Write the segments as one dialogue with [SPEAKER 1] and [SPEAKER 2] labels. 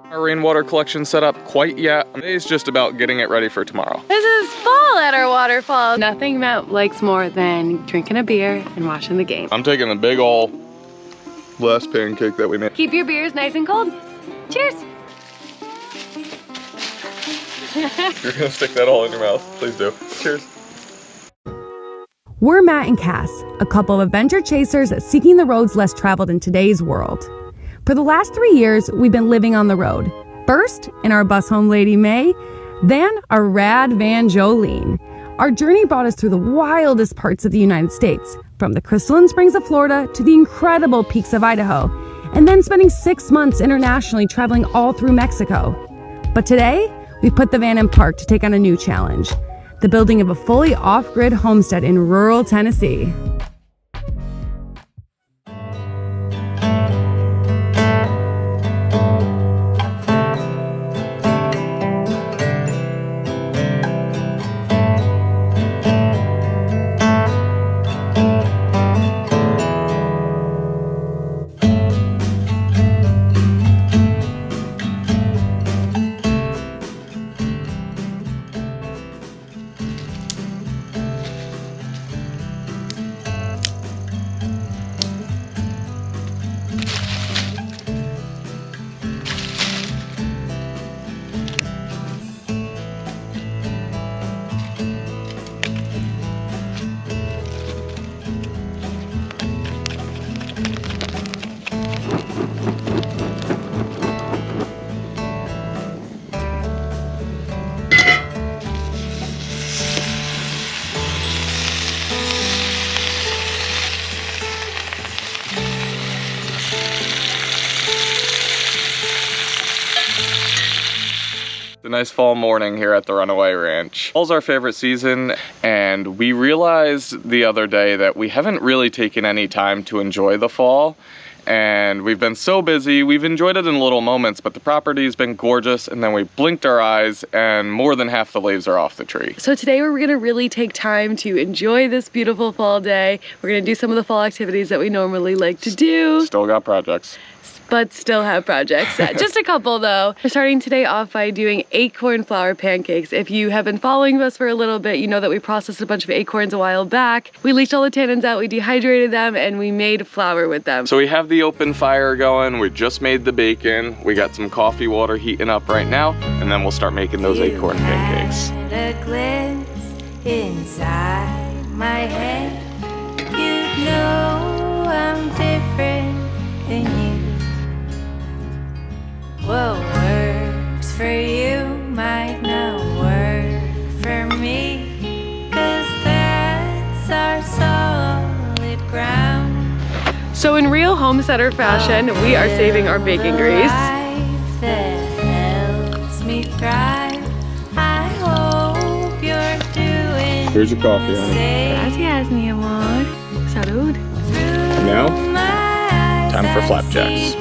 [SPEAKER 1] Our rainwater collection set up quite yet. Today's just about getting it ready for tomorrow.
[SPEAKER 2] This is fall at our waterfall. Nothing Matt likes more than drinking a beer and watching the game.
[SPEAKER 1] I'm taking the big ol' last pancake that we made.
[SPEAKER 2] Keep your beers nice and cold. Cheers.
[SPEAKER 1] You're gonna stick that all in your mouth. Please do. Cheers.
[SPEAKER 3] We're Matt and Cass, a couple of adventure chasers seeking the roads less traveled in today's world. For the last 3 years, we've been living on the road. First, in our bus home Lady May, then our rad van Jolene. Our journey brought us through the wildest parts of the United States, from the crystalline springs of Florida to the incredible peaks of Idaho, and then spending 6 months internationally traveling all through Mexico. But today, we put the van in park to take on a new challenge, the building of a fully off-grid homestead in rural Tennessee.
[SPEAKER 1] A nice fall morning here at the Runaway Ranch. Fall's our favorite season, and we realized the other day that we haven't really taken any time to enjoy the fall. And we've been so busy, we've enjoyed it in little moments, but the property's been gorgeous, and then we blinked our eyes and more than half the leaves are off the tree.
[SPEAKER 2] So today we're gonna really take time to enjoy this beautiful fall day. We're gonna do some of the fall activities that we normally like to do.
[SPEAKER 1] Still got projects.
[SPEAKER 2] But still have projects. Just a couple though. We're starting today off by doing acorn flour pancakes. If you have been following us for a little bit, you know that we processed a bunch of acorns a while back. We leached all the tannins out, we dehydrated them, and we made flour with them.
[SPEAKER 1] So we have the open fire going, we just made the bacon, we got some coffee water heating up right now, and then we'll start making those acorn pancakes.
[SPEAKER 4] A glimpse inside my head, you know I'm different than you. What works for you might not work for me, 'cause that's our solid ground.
[SPEAKER 2] So in real homesteader fashion, we are saving our bacon grease.
[SPEAKER 4] Life that helps me thrive. I hope you're doing.
[SPEAKER 1] Here's your coffee, honey.
[SPEAKER 2] Gracias, mi amor. Salud.
[SPEAKER 1] Now, time for flapjacks.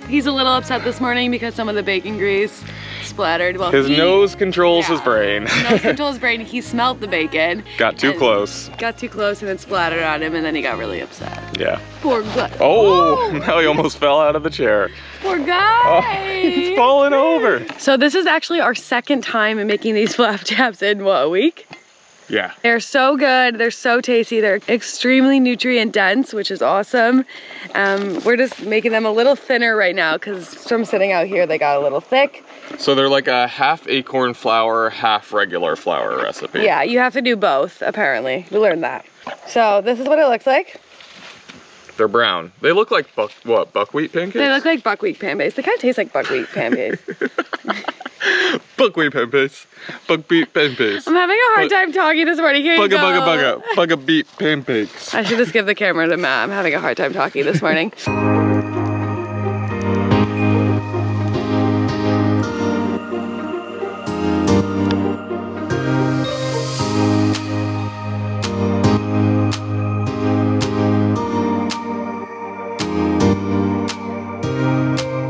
[SPEAKER 2] He's a little upset this morning because some of the bacon grease splattered. Well,
[SPEAKER 1] his nose controls his brain.
[SPEAKER 2] Nose controls his brain. He smelled the bacon.
[SPEAKER 1] Got too close.
[SPEAKER 2] Got too close and it splattered on him, and then he got really upset.
[SPEAKER 1] Yeah.
[SPEAKER 2] Poor guy.
[SPEAKER 1] Oh, now he almost fell out of the chair.
[SPEAKER 2] Poor guy.
[SPEAKER 1] Oh, he's falling over.
[SPEAKER 2] So this is actually our second time in making these flapjacks in, what, a week?
[SPEAKER 1] Yeah.
[SPEAKER 2] They're so good, they're so tasty, they're extremely nutrient dense, which is awesome. We're just making them a little thinner right now because from sitting out here they got a little thick.
[SPEAKER 1] So they're like a half acorn flour, half regular flour recipe.
[SPEAKER 2] Yeah, you have to do both, apparently. We learned that. So this is what it looks like.
[SPEAKER 1] They're brown. They look like buckwheat pancakes?
[SPEAKER 2] They look like buckwheat pancakes. They kind of taste like buckwheat pancakes.
[SPEAKER 1] Buckwheat pancakes. Buckwheat pancakes.
[SPEAKER 2] I'm having a hard time talking this morning. Here you go.
[SPEAKER 1] Bugga beat pancakes.
[SPEAKER 2] I should just give the camera to Matt. I'm having a hard time talking this morning.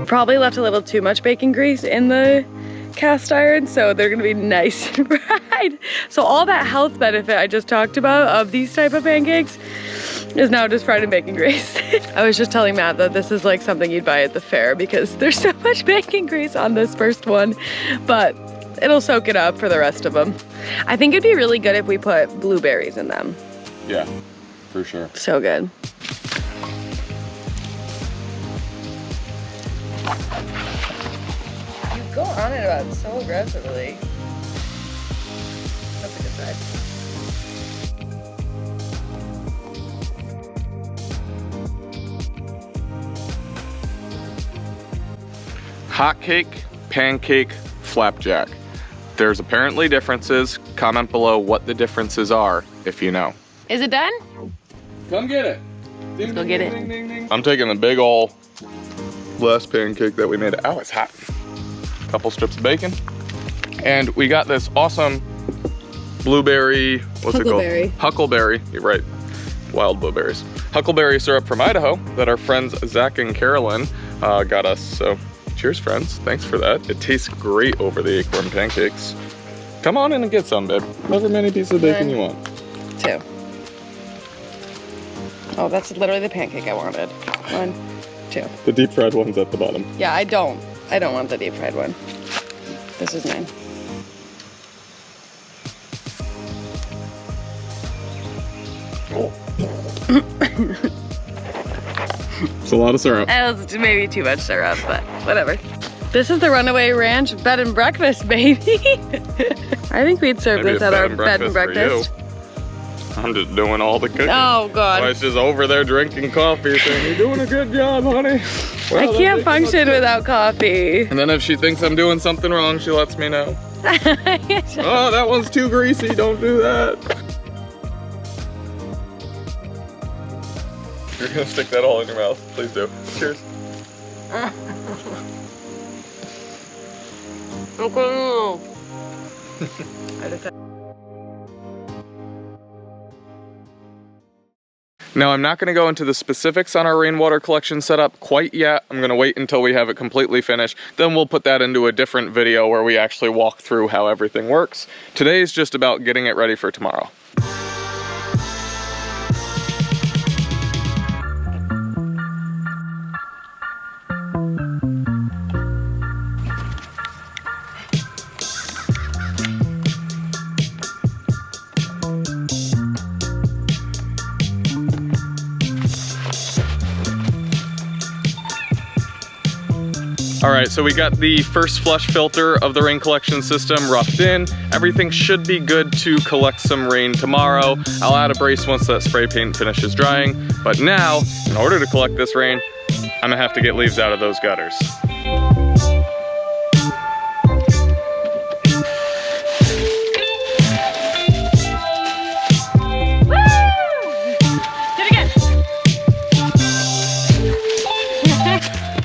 [SPEAKER 2] Probably left a little too much bacon grease in the cast iron, so they're gonna be nice and fried. So all that health benefit I just talked about of these type of pancakes is now just fried in bacon grease. I was just telling Matt that this is like something you'd buy at the fair because there's so much bacon grease on this first one, but it'll soak it up for the rest of them. I think it'd be really good if we put blueberries in them.
[SPEAKER 1] Yeah, for sure.
[SPEAKER 2] So good. You go on it about it so aggressively. That's a good side.
[SPEAKER 1] Hot cake, pancake, flapjack. There's apparently differences. Comment below what the differences are if you know.
[SPEAKER 2] Is it done?
[SPEAKER 1] Come get it.
[SPEAKER 2] Let's go get it.
[SPEAKER 1] Ding, ding, ding. I'm taking the big ol' last pancake that we made. Oh, it's hot. Couple strips of bacon. And we got this awesome blueberry, what's it called? Huckleberry, you're right, wild blueberries. Huckleberry syrup from Idaho that our friends Zach and Carolyn got us. So cheers, friends, thanks for that. It tastes great over the acorn pancakes. Come on in and get some, babe. However many pieces of bacon you want.
[SPEAKER 2] 2. Oh, that's literally the pancake I wanted. 1, 2.
[SPEAKER 1] The deep fried one's at the bottom.
[SPEAKER 2] Yeah, I don't want the deep fried one. This is mine.
[SPEAKER 1] It's a lot of syrup.
[SPEAKER 2] That was maybe too much syrup, but whatever. This is the Runaway Ranch bed and breakfast, baby. I think we'd serve
[SPEAKER 1] Maybe
[SPEAKER 2] this
[SPEAKER 1] a
[SPEAKER 2] at our bed and breakfast.
[SPEAKER 1] I'm just doing all the cooking.
[SPEAKER 2] Oh God.
[SPEAKER 1] I was just over there drinking coffee saying, you're doing a good job, honey.
[SPEAKER 2] I can't function without coffee.
[SPEAKER 1] And then if she thinks I'm doing something wrong, she lets me know. Oh, that one's too greasy, don't do that. You're gonna stick that all in your mouth. Please do. Cheers. Now, I'm not going to go into the specifics on our rainwater collection setup quite yet. I'm going to wait until we have it completely finished. Then we'll put that into a different video where we actually walk through how everything works. Today is just about getting it ready for tomorrow. All right, so we got the first flush filter of the rain collection system roughed in. Everything should be good to collect some rain tomorrow. I'll add a brace once that spray paint finishes drying. But now, in order to collect this rain, I'm gonna have to get leaves out of those gutters.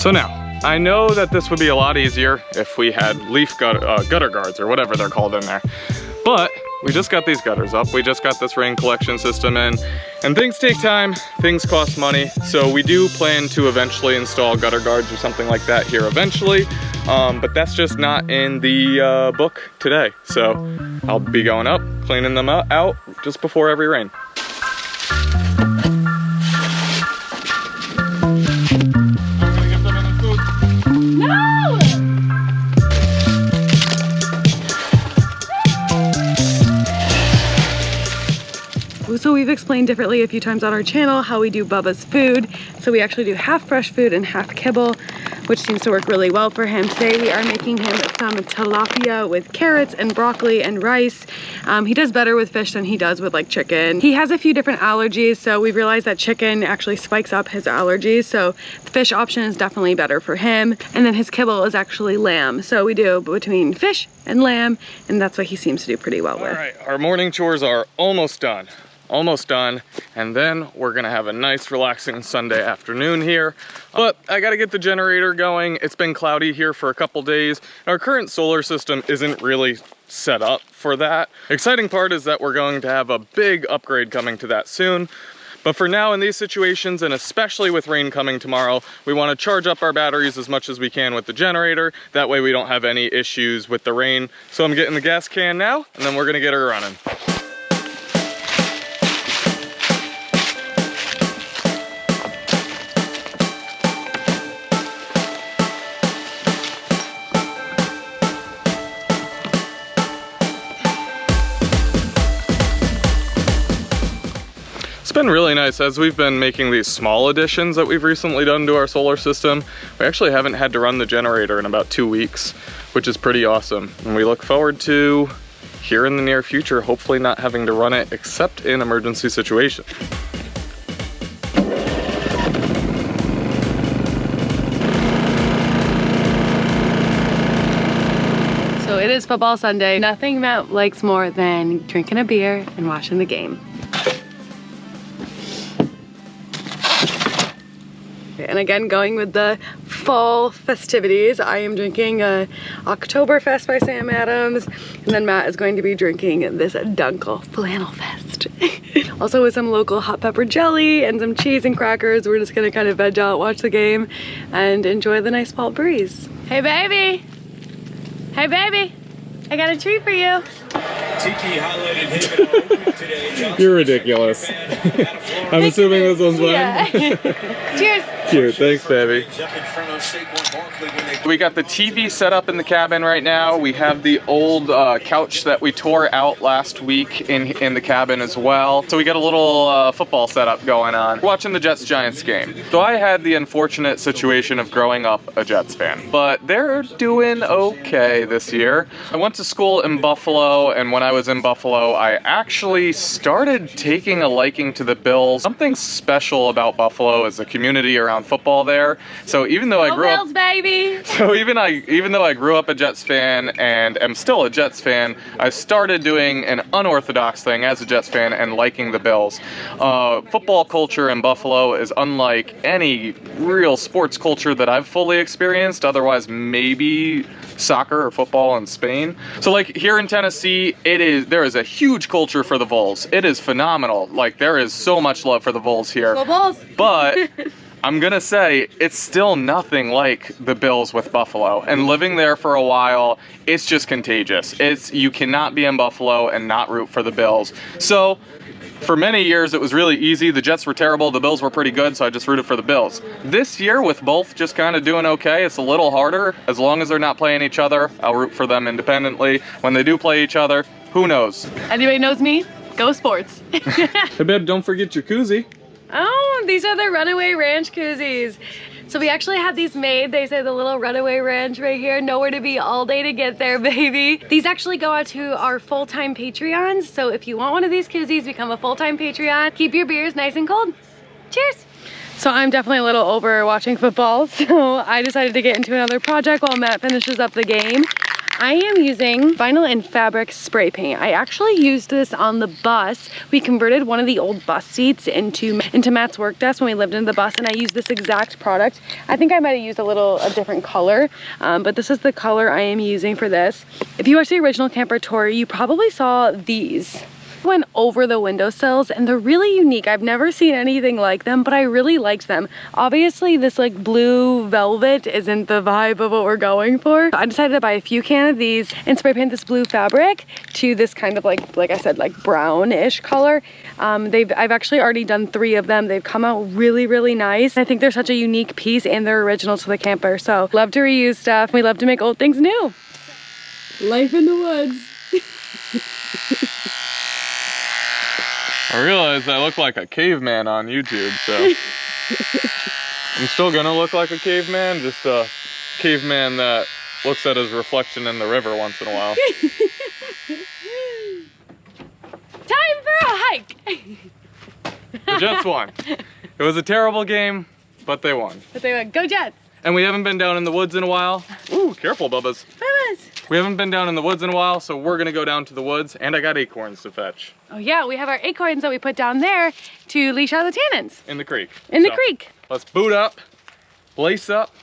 [SPEAKER 1] So now, I know that this would be a lot easier if we had leaf gutter guards or whatever they're called in there. But we just got these gutters up. We just got this rain collection system in, and things take time, things cost money. So we do plan to eventually install gutter guards or something like that here eventually. But that's just not in the book today. So I'll be going up, cleaning them out just before every rain.
[SPEAKER 2] So we've explained differently a few times on our channel how we do Bubba's food. So we actually do half fresh food and half kibble, which seems to work really well for him. Today we are making him some tilapia with carrots and broccoli and rice. He does better with fish than he does with like chicken. He has a few different allergies, so we've realized that chicken actually spikes up his allergies. So the fish option is definitely better for him. And then his kibble is actually lamb. So we do between fish and lamb, and that's what he seems to do pretty well with.
[SPEAKER 1] All right, our morning chores are almost done. And then we're gonna have a nice relaxing Sunday afternoon here. But I gotta get the generator going. It's been cloudy here for a couple days. Our current solar system isn't really set up for that. Exciting part is that we're going to have a big upgrade coming to that soon. But for now, in these situations, and especially with rain coming tomorrow, we want to charge up our batteries as much as we can with the generator. That way we don't have any issues with the rain. So I'm getting the gas can now, and then we're gonna get her running. been really nice as we've been making these small additions that we've recently done to our solar system. We actually haven't had to run the generator in about 2 weeks, which is pretty awesome. And we look forward to, here in the near future, hopefully not having to run it except in emergency situations.
[SPEAKER 2] So it is football Sunday. Nothing Matt likes more than drinking a beer and watching the game. And again, going with the fall festivities, I am drinking a Oktoberfest by Sam Adams, and then Matt is going to be drinking this Dunkel Flannel Fest. Also with some local hot pepper jelly and some cheese and crackers. We're just gonna kind of veg out, watch the game, and enjoy the nice fall breeze. Hey baby! Hey baby! I got a treat for you.
[SPEAKER 1] You're ridiculous. I'm assuming this one's mine.
[SPEAKER 2] Yeah. Cheers.
[SPEAKER 1] Cute, thanks baby. We got the TV set up in the cabin right now. We have the old couch that we tore out last week in the cabin as well. So we got a little football setup going on. We're watching the Jets-Giants game. So I had the unfortunate situation of growing up a Jets fan, but they're doing okay this year. I went to school in Buffalo, and when I was in Buffalo, I actually started taking a liking to the Bills. Something special about Buffalo is the community around football there. So even though I grew up,
[SPEAKER 2] Bills, baby.
[SPEAKER 1] so even though I grew up a Jets fan and am still a Jets fan, I started doing an unorthodox thing as a Jets fan and liking the Bills. Football culture in Buffalo is unlike any real sports culture that I've fully experienced. Otherwise, maybe soccer or football in Spain. So like here in Tennessee, there is a huge culture for the Vols. It is phenomenal. Like there is so much love for the Vols here.
[SPEAKER 2] Go Bulls.
[SPEAKER 1] But I'm gonna say it's still nothing like the Bills with Buffalo. And living there for a while, it's just contagious. You cannot be in Buffalo and not root for the Bills. So for many years, it was really easy. The Jets were terrible, the Bills were pretty good, so I just rooted for the Bills. This year, with both just kind of doing okay, it's a little harder. As long as they're not playing each other, I'll root for them independently. When they do play each other, who knows?
[SPEAKER 2] Anybody knows me? Go sports.
[SPEAKER 1] Hey babe, don't forget your koozie.
[SPEAKER 2] Oh, these are the Runaway Ranch koozies. So we actually had these made. They say the little Runaway Ranch right here. Nowhere to be all day to get there, baby. These actually go out to our full-time Patreons. So if you want one of these koozies, become a full-time Patreon. Keep your beers nice and cold. Cheers. So I'm definitely a little over watching football. So I decided to get into another project while Matt finishes up the game. I am using vinyl and fabric spray paint. I actually used this on the bus. We converted one of the old bus seats into Matt's work desk when we lived in the bus, and I used this exact product. I think I might have used a different color, but this is the color I am using for this. If you watched the original camper tour, you probably saw these. Went over the windowsills, and they're really unique. I've never seen anything like them, but I really liked them. Obviously this like blue velvet isn't the vibe of what we're going for. I decided to buy a few cans of these and spray paint this blue fabric to this kind of like I said, like brownish color. I've actually already done 3 of them. They've come out really, really nice. I think they're such a unique piece, and they're original to the camper. So love to reuse stuff. We love to make old things new. Life in the woods.
[SPEAKER 1] I realize I look like a caveman on YouTube, so I'm still gonna look like a caveman, just a caveman that looks at his reflection in the river once in a while.
[SPEAKER 2] Time for a hike!
[SPEAKER 1] The Jets won. It was a terrible game, but they won.
[SPEAKER 2] But they went, go Jets!
[SPEAKER 1] And we haven't been down in the woods in a while. Ooh, careful, Bubbas.
[SPEAKER 2] Bubbas!
[SPEAKER 1] We haven't been down in the woods in a while, so we're gonna go down to the woods, and I got acorns to fetch.
[SPEAKER 2] Oh yeah, we have our acorns that we put down there to leash out the tannins.
[SPEAKER 1] In the creek.
[SPEAKER 2] In the creek.
[SPEAKER 1] Let's boot up, lace up,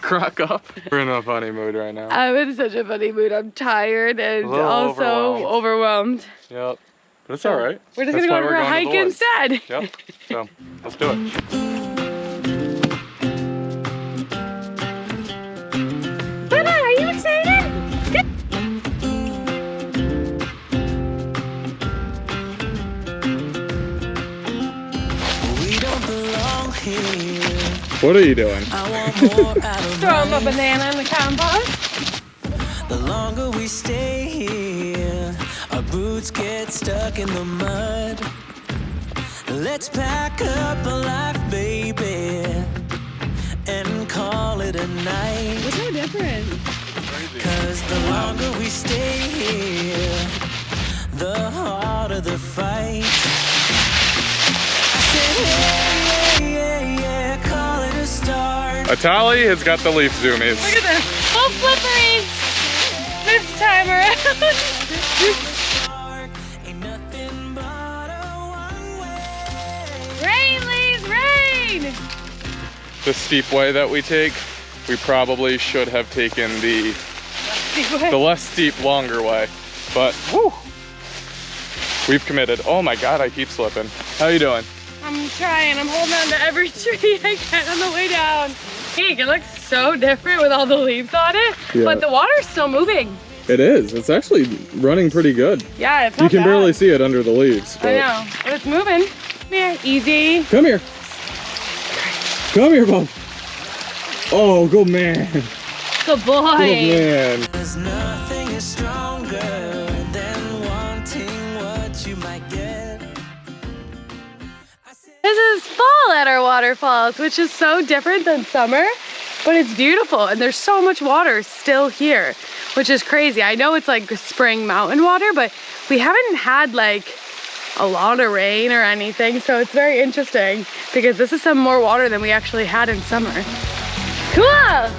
[SPEAKER 1] crock up. We're in a funny mood right now.
[SPEAKER 2] I'm in such a funny mood. I'm tired and also overwhelmed.
[SPEAKER 1] Yep, but it's all right.
[SPEAKER 2] We're just gonna go for a hike instead.
[SPEAKER 1] Yep, so let's do it.
[SPEAKER 2] Are you excited?
[SPEAKER 5] We don't belong here.
[SPEAKER 1] What are you doing?
[SPEAKER 5] I want more out of
[SPEAKER 2] Throw a banana in the compost.
[SPEAKER 5] the longer we stay here. Our boots get stuck in the mud. Let's pack up a life, baby, and call it a night.
[SPEAKER 2] It's so different.
[SPEAKER 5] 'Cause the longer we stay here, the harder the fight. I said, yeah, call it a start.
[SPEAKER 1] Atali has got the leaf zoomies.
[SPEAKER 2] Look at this. Oh, slippery. This time around.
[SPEAKER 5] Ain't nothing but a one-way.
[SPEAKER 2] Rain, leaves, rain.
[SPEAKER 1] The steep way that we take, we probably should have taken the less steep, longer way. But, whew, we've committed. Oh my God, I keep slipping. How you doing?
[SPEAKER 2] I'm trying. I'm holding on to every tree I can on the way down. Hey, it looks so different with all the leaves on it,
[SPEAKER 1] Yeah.
[SPEAKER 2] but the water's still moving.
[SPEAKER 1] It is. It's actually running pretty good.
[SPEAKER 2] Yeah, it's
[SPEAKER 1] You
[SPEAKER 2] not
[SPEAKER 1] can
[SPEAKER 2] bad.
[SPEAKER 1] barely see it under the leaves.
[SPEAKER 2] I know, but it's moving. Come here, easy.
[SPEAKER 1] Come here. Come here, Bob. Oh, good man.
[SPEAKER 2] Good boy.
[SPEAKER 1] Good man.
[SPEAKER 5] There's nothing is stronger than wanting what you might get.
[SPEAKER 2] This is fall at our waterfalls, which is so different than summer, but it's beautiful and there's so much water still here, which is crazy. I know it's like spring mountain water, but we haven't had like a lot of rain or anything, so it's very interesting because this is some more water than we actually had in summer. Cool!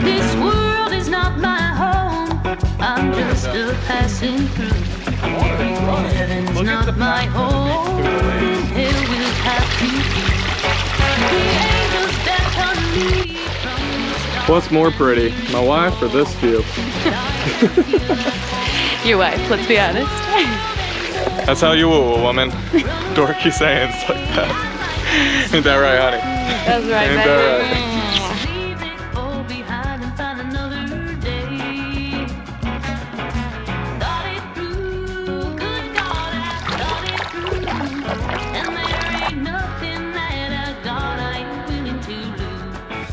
[SPEAKER 4] This world is not my home. I'm just a passing through. Heaven's not my home. And hell will have to be. The angels that on me from the start.
[SPEAKER 1] What's more pretty, my wife or this view?
[SPEAKER 2] Your wife, let's be honest.
[SPEAKER 1] That's how you woo a woman. Dorky sayings like that. Ain't that right, honey?
[SPEAKER 2] That's right,
[SPEAKER 1] Ain't that right?
[SPEAKER 4] Leave it all behind and find another day. Thought it through, good God, I thought it through. And there ain't nothing that I got I ain't willing to lose.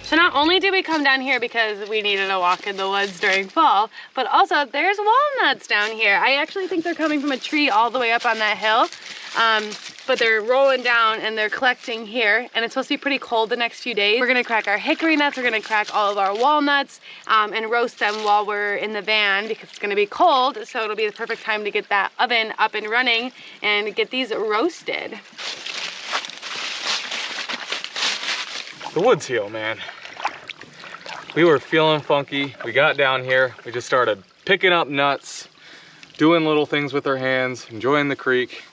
[SPEAKER 2] So not only did we come down here because we needed a walk in the woods during fall, but also there's walnuts down here. I actually think they're coming from a tree all the way up on that hill. But they're rolling down and they're collecting here, and it's supposed to be pretty cold the next few days. We're gonna crack our hickory nuts, we're gonna crack all of our walnuts, and roast them while we're in the van because it's gonna be cold, so it'll be the perfect time to get that oven up and running and get these roasted.
[SPEAKER 1] The woods heal, man. We were feeling funky. We got down here, we just started picking up nuts, doing little things with our hands, enjoying the creek,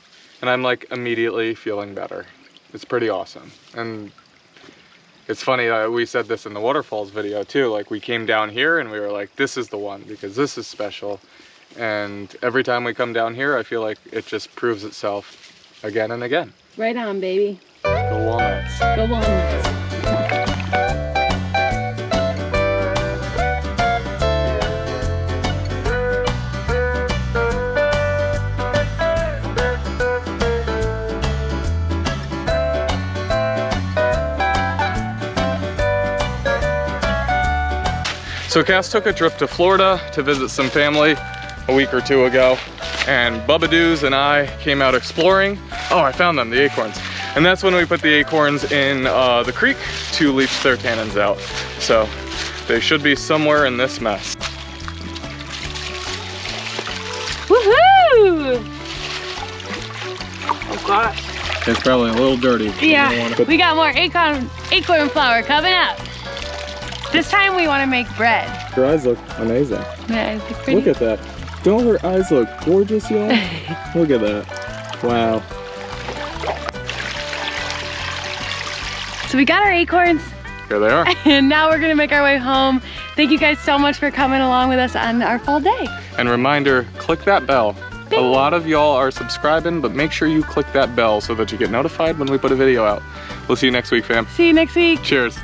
[SPEAKER 1] and I'm like immediately feeling better. It's pretty awesome. And it's funny, we said this in the Waterfalls video too, like we came down here and we were like, this is the one because this is special. And every time we come down here, I feel like it just proves itself again and again.
[SPEAKER 2] Right on, baby.
[SPEAKER 1] Go walnuts.
[SPEAKER 2] Go walnuts.
[SPEAKER 1] So Cass took a trip to Florida to visit some family a week or two ago, and Bubba Doos and I came out exploring. Oh, I found them, the acorns. And that's when we put the acorns in the creek to leach their tannins out. So they should be somewhere in this mess.
[SPEAKER 2] Woohoo! Oh gosh.
[SPEAKER 1] It's probably a little dirty.
[SPEAKER 2] Yeah, we got more acorn flour coming up. This time we want to make bread.
[SPEAKER 1] Her eyes look amazing.
[SPEAKER 2] Yeah, it's pretty.
[SPEAKER 1] Look at that. Don't her eyes look gorgeous, y'all? Look at that. Wow.
[SPEAKER 2] So we got our acorns,
[SPEAKER 1] Here they are.
[SPEAKER 2] and now we're gonna make our way home. Thank you guys so much for coming along with us on our fall day.
[SPEAKER 1] And reminder, click that bell. A lot of y'all are subscribing, but make sure you click that bell so that you get notified when we put a video out. We'll see you next week, fam.
[SPEAKER 2] See you next week.
[SPEAKER 1] Cheers.